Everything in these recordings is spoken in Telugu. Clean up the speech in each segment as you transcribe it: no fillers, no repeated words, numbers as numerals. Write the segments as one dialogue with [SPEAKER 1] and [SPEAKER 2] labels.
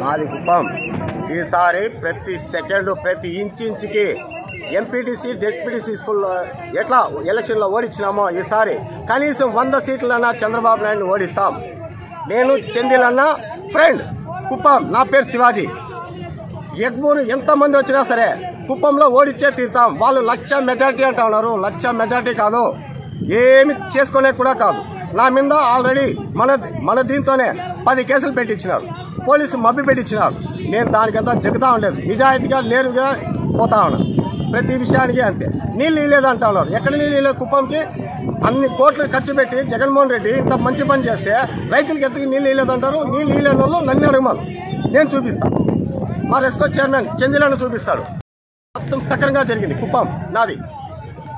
[SPEAKER 1] మాది కుప్పం. ఈసారి ప్రతి సెకండ్ ప్రతి ఇంచుకి ఎంపీటీసీ డెప్యూటీసీ స్కూల్లో ఎట్లా ఎలక్షన్లో ఓడించినామో ఈసారి కనీసం 100 సీట్లన్నా చంద్రబాబు నాయుడుని ఓడిస్తాం. నేను చెందిలన్న ఫ్రెండ్ కుప్పం. నా పేరు శివాజీ. ఎగ్మూరు ఎంతమంది వచ్చినా సరే కుప్పంలో ఓడిచ్చే తీరుతాం. వాళ్ళు 1,00,000 మెజార్టీ అంటా ఉన్నారు. 1,00,000 మెజార్టీ కాదు, ఏమి చేసుకునే కూడా కాదు. నా మీద ఆల్రెడీ మన దీంతోనే 10 కేసులు పెట్టించినారు. పోలీసు మబ్బి పెట్టించినారు. నేను దానికంతా జగుతా ఉండలేదు. నిజాయితీగా నేరుగా పోతా ఉన్నాను. ప్రతి విషయానికి అంతే. నీళ్ళు ఇవ్వలేదంటా ఉన్నారు. ఎక్కడ నీళ్ళు ఇవ్వలేదు? కుప్పంకి అన్ని కోట్లు ఖర్చు పెట్టి జగన్మోహన్ రెడ్డి ఇంత మంచి పని చేస్తే రైతులకి ఎందుకు నీళ్ళు ఇవ్వలేదంటారు? నీళ్ళు ఇవ్వలేని వాళ్ళు నన్ను అడగమను, నేను చూపిస్తాను. మా రెస్కో చైర్మన్ చందిలను చూపిస్తాడు. మొత్తం సక్రంగా జరిగింది కుప్పం నాది.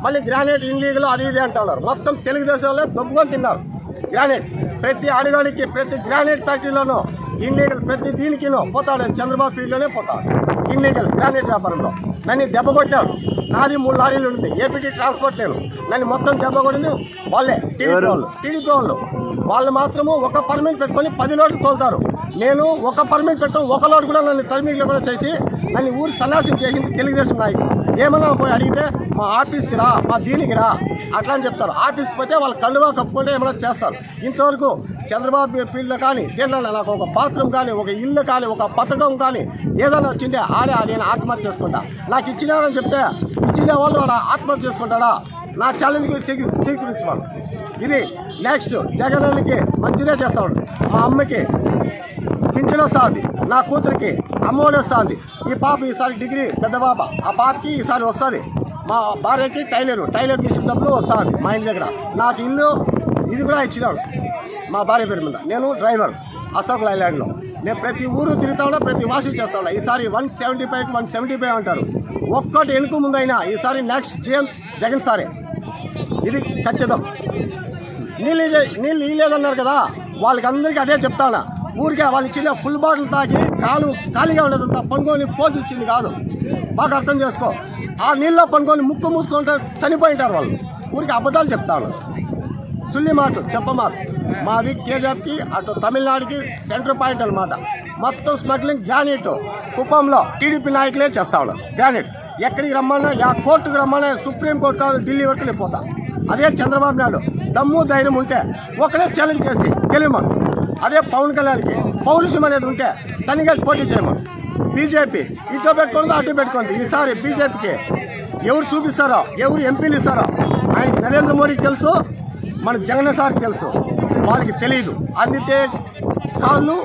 [SPEAKER 1] మళ్ళీ గ్రానైట్ ఇన్లీగల్ అది ఇది అంటా ఉన్నారు. మొత్తం తెలుగుదేశంలో దొబ్బుకొని తిన్నారు గ్రానైట్. ప్రతి అడుగడికి ప్రతి గ్రానైట్ ఫ్యాక్టరీలోనూ ఇన్లీగల్, ప్రతి దీనికినో పోతాడు. చంద్రబాబు ఫీల్డ్లోనే పోతాడు ఇన్లీగల్ గ్రానైట్ వ్యాపారంలో. నన్ను దెబ్బ కొట్టారు. నాది 3 లారీలు ఉంది. ఏపీటీ ట్రాన్స్పోర్ట్ నేను. నన్ను మొత్తం దెబ్బ కొట్టింది వాళ్ళే, టీడీపీ వాళ్ళు మాత్రము ఒక పర్మిట్ పెట్టుకొని 10 లోడ్లు తోలుతారు. నేను ఒక పర్మిట్ పెట్టుకొని 1 లోడ్ కూడా నన్ను తరిమిలో కూడా చేసి నన్ను ఊరు సన్నాసం చేసింది తెలుగుదేశం నాయకులు. ఏమన్నా పోయి అడిగితే మా ఆఫీస్కి రా, మా దీనికి రా అట్లా అని చెప్తారు. ఆఫీస్కి పోతే వాళ్ళు కళ్ళుగా కప్పుకుంటే ఏమైనా చేస్తారు. ఇంతవరకు చంద్రబాబు ఫీల్డ్లో కానీ దేంట్లో నాకు ఒక బాత్రూమ్ కానీ, ఒక ఇల్లు కానీ, ఒక పథకం కానీ ఏదైనా వచ్చింటే ఆడే నేను ఆత్మహత్య చేసుకుంటా. నాకు ఇచ్చినారని చెప్తే ఇచ్చిన వాళ్ళు ఆత్మహత్య చేసుకుంటాడా? నా ఛాలెంజ్కి స్వీకరించుకోవాలి. ఇది నెక్స్ట్ జగన్కి మంచిదే చేస్తాడు. మా అమ్మకి పింఛన్ వస్తూ ఉంది, నా కూతురికి అమ్మఒడి వస్తూ ఉంది. ఈ పాప ఈసారి డిగ్రీ పెద్ద పాప, ఆ పాపకి ఈసారి వస్తుంది. మా భార్యకి టైలర్ మిషన్ డబ్బులు వస్తూ ఉంది మా ఇంటి దగ్గర. నాకు ఇల్లు ఇది కూడా ఇచ్చినాడు మా భార్య పేరు మీద. నేను డ్రైవర్ అశోక్ లైలాండ్లో. నేను ప్రతి ఊరు తిరుగుతా ఉన్నా, ప్రతి వాషి చేస్తా ఉన్నా. ఈసారి 175కి 175 అంటారు. ఒక్కటి ఎనుకు ముందైనా ఈసారి నెక్స్ట్ జగన్ సారే, ఇది ఖచ్చితం. నీళ్ళు ఇవ్వలేదన్నారు కదా, వాళ్ళకి అందరికీ అదే చెప్తానా. ఊరికే వాళ్ళు ఇచ్చిన ఫుల్ బాటిల్ తాగి ఖాళీగా ఉండేదంతా పనుకొని పోసి ఇచ్చింది కాదు. బాగా అర్థం చేసుకో. ఆ నీళ్ళలో పనుకొని ముక్కు మూసుకుంటే చనిపోయింటారు వాళ్ళు. ఊరికి అబద్ధాలు చెప్తాను, సుల్లి మాట చెప్పమాట. మాది కేజీఎఫ్కి అటు తమిళనాడుకి సెంటర్ పాయింట్ అనమాట. మొత్తం స్మగ్లింగ్ గ్రానైట్ కుప్పంలో టీడీపీ నాయకులే చేస్తా ఉన్నారు. గ్రానైట్ ఎక్కడికి రమ్మన్నా, కోర్టుకు రమ్మన్నా, సుప్రీంకోర్టు కాదు ఢిల్లీ వరకు వెళ్ళిపోతా. అదే చంద్రబాబు నాయుడు దమ్ము ధైర్యం ఉంటే ఒకడే ఛాలెంజ్ చేసి గెలిమను. అదే పవన్ కళ్యాణ్కి పౌరుషం అనేది ఉంటే తనిగా పోటీ చేయమను. బీజేపీ ఇటు పెట్టుకుంది అటు పెట్టుకుంది. ఈసారి బీజేపీకి ఎవరు చూపిస్తారో, ఎవరు ఎంపీలు ఇస్తారో ఆయనకి నరేంద్ర మోడీకి తెలుసు, మన జగన్ సార్కి తెలుసు. వాళ్ళకి తెలియదు. అందితే కాళ్ళు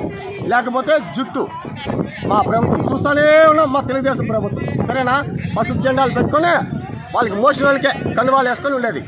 [SPEAKER 1] లేకపోతే జుట్టు. మా ప్రభుత్వం చూస్తూనే ఉన్నాం, మా తెలుగుదేశం ప్రభుత్వం. సరేనా? పసుపు జెండాలు పెట్టుకొని వాళ్ళకి మోషన్ వాళ్ళకే కండువాలు వేసుకొని ఉండేది.